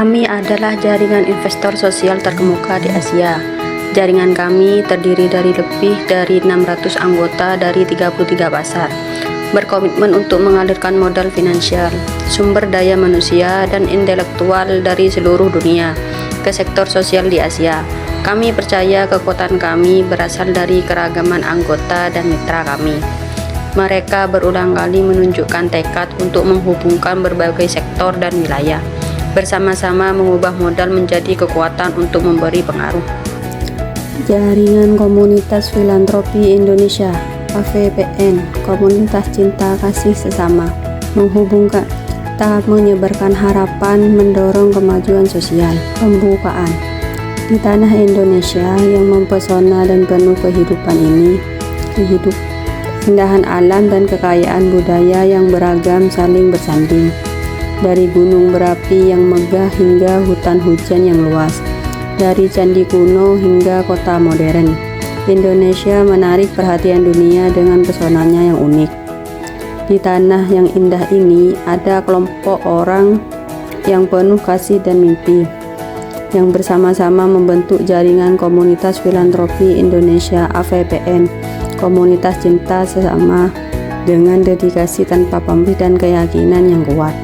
Kami adalah jaringan investor sosial terkemuka di Asia. Jaringan kami terdiri dari lebih dari 600 anggota dari 33 pasar, berkomitmen untuk mengalirkan modal finansial, sumber daya manusia, dan intelektual dari seluruh dunia ke sektor sosial di Asia. Kami percaya kekuatan kami berasal dari keragaman anggota dan mitra kami. Mereka berulang kali menunjukkan tekad untuk menghubungkan berbagai sektor dan wilayah, bersama-sama mengubah modal menjadi kekuatan untuk memberi pengaruh. Jaringan Komunitas Filantropi Indonesia (AVPN), komunitas cinta kasih sesama, menghubungkan kita, menyebarkan harapan, mendorong kemajuan sosial, pembukaan. Di tanah Indonesia yang mempesona dan penuh kehidupan ini, keindahan alam dan kekayaan budaya yang beragam saling bersanding. Dari gunung berapi yang megah hingga hutan hujan yang luas, dari candi kuno hingga kota modern, Indonesia menarik perhatian dunia dengan pesonanya yang unik. Di tanah yang indah ini ada kelompok orang yang penuh kasih dan mimpi, yang bersama-sama membentuk jaringan Komunitas Filantropi Indonesia (AVPN), komunitas cinta sesama dengan dedikasi tanpa pamrih dan keyakinan yang kuat.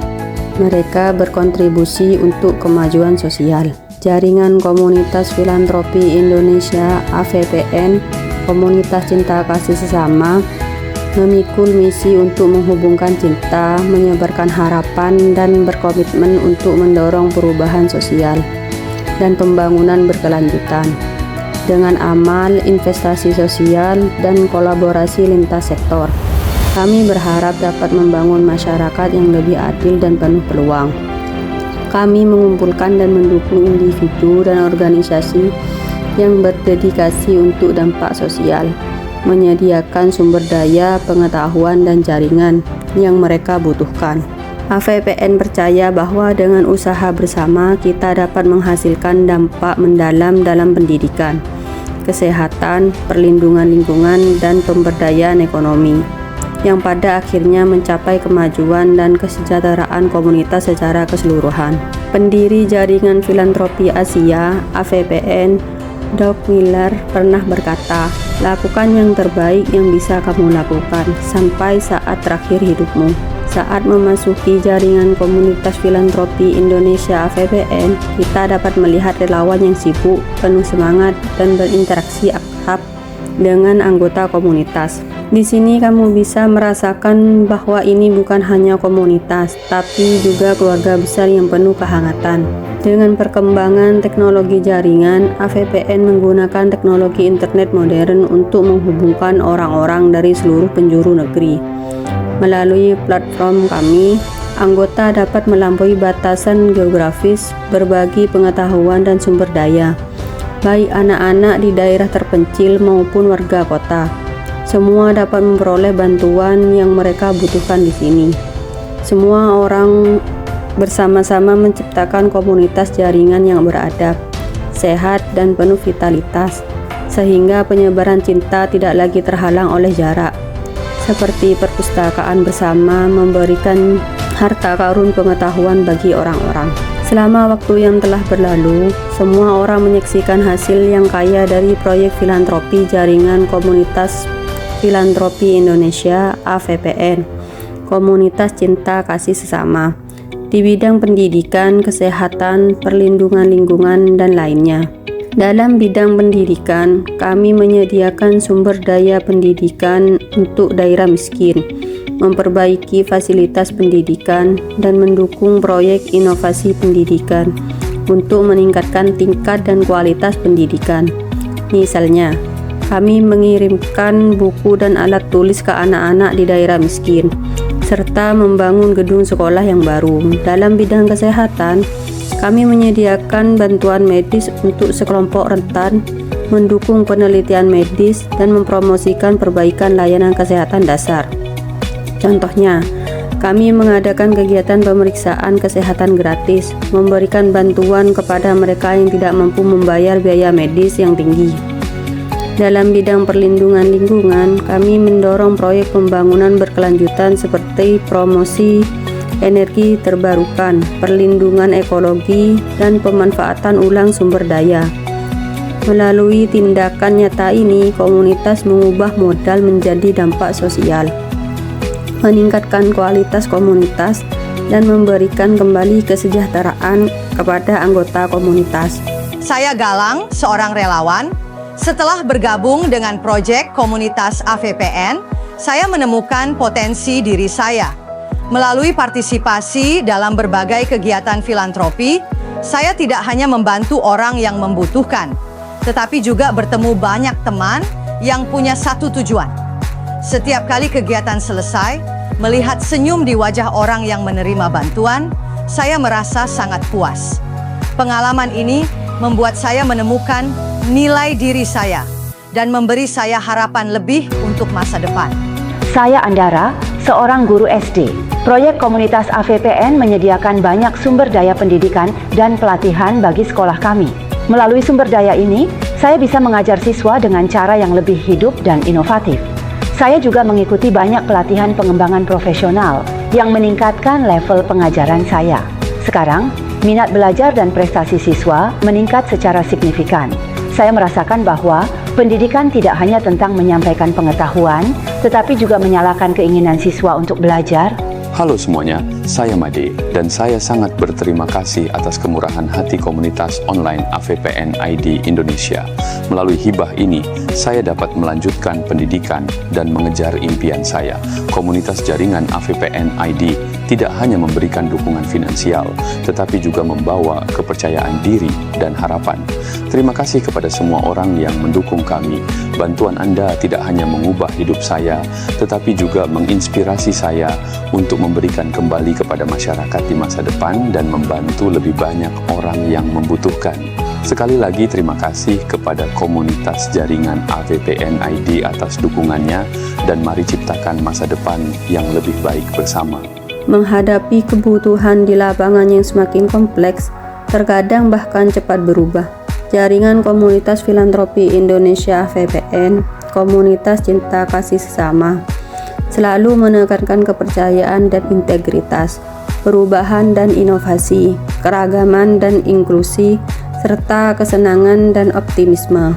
Mereka berkontribusi untuk kemajuan sosial. Jaringan Komunitas Filantropi Indonesia (AVPN), komunitas cinta kasih sesama, memikul misi untuk menghubungkan cinta, menyebarkan harapan, dan berkomitmen untuk mendorong perubahan sosial dan pembangunan berkelanjutan dengan amal, investasi sosial, dan kolaborasi lintas sektor. Kami berharap dapat membangun masyarakat yang lebih adil dan penuh peluang. Kami mengumpulkan dan mendukung individu dan organisasi yang berdedikasi untuk dampak sosial, menyediakan sumber daya, pengetahuan, dan jaringan yang mereka butuhkan. AVPN percaya bahwa dengan usaha bersama kita dapat menghasilkan dampak mendalam dalam pendidikan, kesehatan, perlindungan lingkungan, dan pemberdayaan ekonomi, yang pada akhirnya mencapai kemajuan dan kesejahteraan komunitas secara keseluruhan. Pendiri Jaringan Filantropi Asia (AVPN), Doug Miller, pernah berkata, "Lakukan yang terbaik yang bisa kamu lakukan sampai saat terakhir hidupmu." Saat memasuki jaringan Komunitas Filantropi Indonesia (AVPN), kita dapat melihat relawan yang sibuk, penuh semangat, dan berinteraksi akrab dengan anggota komunitas. Di sini kamu bisa merasakan bahwa ini bukan hanya komunitas, tapi juga keluarga besar yang penuh kehangatan. Dengan perkembangan teknologi jaringan, AVPN menggunakan teknologi internet modern untuk menghubungkan orang-orang dari seluruh penjuru negeri. Melalui platform kami, anggota dapat melampaui batasan geografis, berbagi pengetahuan dan sumber daya, baik anak-anak di daerah terpencil maupun warga kota. Semua dapat memperoleh bantuan yang mereka butuhkan di sini. Semua orang bersama-sama menciptakan komunitas jaringan yang beradab, sehat, dan penuh vitalitas, sehingga penyebaran cinta tidak lagi terhalang oleh jarak. Seperti perpustakaan bersama memberikan harta karun pengetahuan bagi orang-orang. Selama waktu yang telah berlalu, semua orang menyaksikan hasil yang kaya dari proyek filantropi Jaringan Komunitas Filantropi Indonesia (AVPN), komunitas cinta kasih sesama, di bidang pendidikan, kesehatan, perlindungan lingkungan, dan lainnya. Dalam bidang pendidikan, kami menyediakan sumber daya pendidikan untuk daerah miskin, memperbaiki fasilitas pendidikan, dan mendukung proyek inovasi pendidikan untuk meningkatkan tingkat dan kualitas pendidikan. Misalnya, kami mengirimkan buku dan alat tulis ke anak-anak di daerah miskin, serta membangun gedung sekolah yang baru. Dalam bidang kesehatan, kami menyediakan bantuan medis untuk sekelompok rentan, mendukung penelitian medis, dan mempromosikan perbaikan layanan kesehatan dasar. Contohnya, kami mengadakan kegiatan pemeriksaan kesehatan gratis, memberikan bantuan kepada mereka yang tidak mampu membayar biaya medis yang tinggi. Dalam bidang perlindungan lingkungan, kami mendorong proyek pembangunan berkelanjutan seperti promosi energi terbarukan, perlindungan ekologi, dan pemanfaatan ulang sumber daya. Melalui tindakan nyata ini, komunitas mengubah modal menjadi dampak sosial, meningkatkan kualitas komunitas, dan memberikan kembali kesejahteraan kepada anggota komunitas. Saya Galang, seorang relawan. Setelah bergabung dengan proyek komunitas AVPN, saya menemukan potensi diri saya. Melalui partisipasi dalam berbagai kegiatan filantropi, saya tidak hanya membantu orang yang membutuhkan, tetapi juga bertemu banyak teman yang punya satu tujuan. Setiap kali kegiatan selesai, melihat senyum di wajah orang yang menerima bantuan, saya merasa sangat puas. Pengalaman ini membuat saya menemukan nilai diri saya dan memberi saya harapan lebih untuk masa depan. Saya Andara, seorang guru SD. Proyek komunitas AVPN menyediakan banyak sumber daya pendidikan dan pelatihan bagi sekolah kami. Melalui sumber daya ini, saya bisa mengajar siswa dengan cara yang lebih hidup dan inovatif. Saya juga mengikuti banyak pelatihan pengembangan profesional yang meningkatkan level pengajaran saya. Sekarang, minat belajar dan prestasi siswa meningkat secara signifikan. Saya merasakan bahwa pendidikan tidak hanya tentang menyampaikan pengetahuan, tetapi juga menyalakan keinginan siswa untuk belajar. Halo semuanya, saya Made dan saya sangat berterima kasih atas kemurahan hati komunitas online AVPN ID Indonesia. Melalui hibah ini, saya dapat melanjutkan pendidikan dan mengejar impian saya. Komunitas jaringan AVPN ID tidak hanya memberikan dukungan finansial, tetapi juga membawa kepercayaan diri dan harapan. Terima kasih kepada semua orang yang mendukung kami. Bantuan Anda tidak hanya mengubah hidup saya, tetapi juga menginspirasi saya untuk memberikan kembali kepada masyarakat di masa depan dan membantu lebih banyak orang yang membutuhkan. Sekali lagi terima kasih kepada komunitas jaringan AVPN ID atas dukungannya dan mari ciptakan masa depan yang lebih baik bersama. Menghadapi kebutuhan di lapangan yang semakin kompleks, terkadang bahkan cepat berubah. Jaringan Komunitas Filantropi Indonesia AVPN, komunitas cinta kasih sesama, selalu menekankan kepercayaan dan integritas, perubahan dan inovasi, keragaman dan inklusi, serta kesenangan dan optimisme.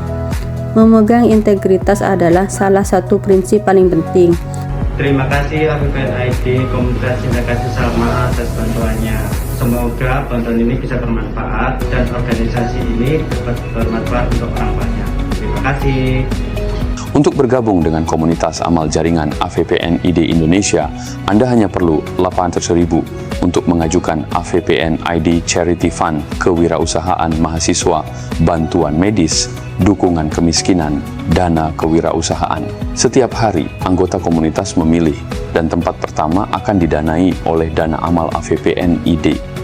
Memegang integritas adalah salah satu prinsip paling penting. Terima kasih AVPN ID, komunitas cinta kasih sama atas bantuannya. Semoga bantuan ini bisa bermanfaat dan organisasi ini dapat bermanfaat untuk orang banyak. Terima kasih. Untuk bergabung dengan komunitas amal jaringan AVPN ID Indonesia, Anda hanya perlu 800.000 untuk mengajukan AVPN ID Charity Fund kewirausahaan mahasiswa, bantuan medis, dukungan kemiskinan, dana kewirausahaan. Setiap hari, anggota komunitas memilih dan tempat pertama akan didanai oleh dana amal AVPN ID.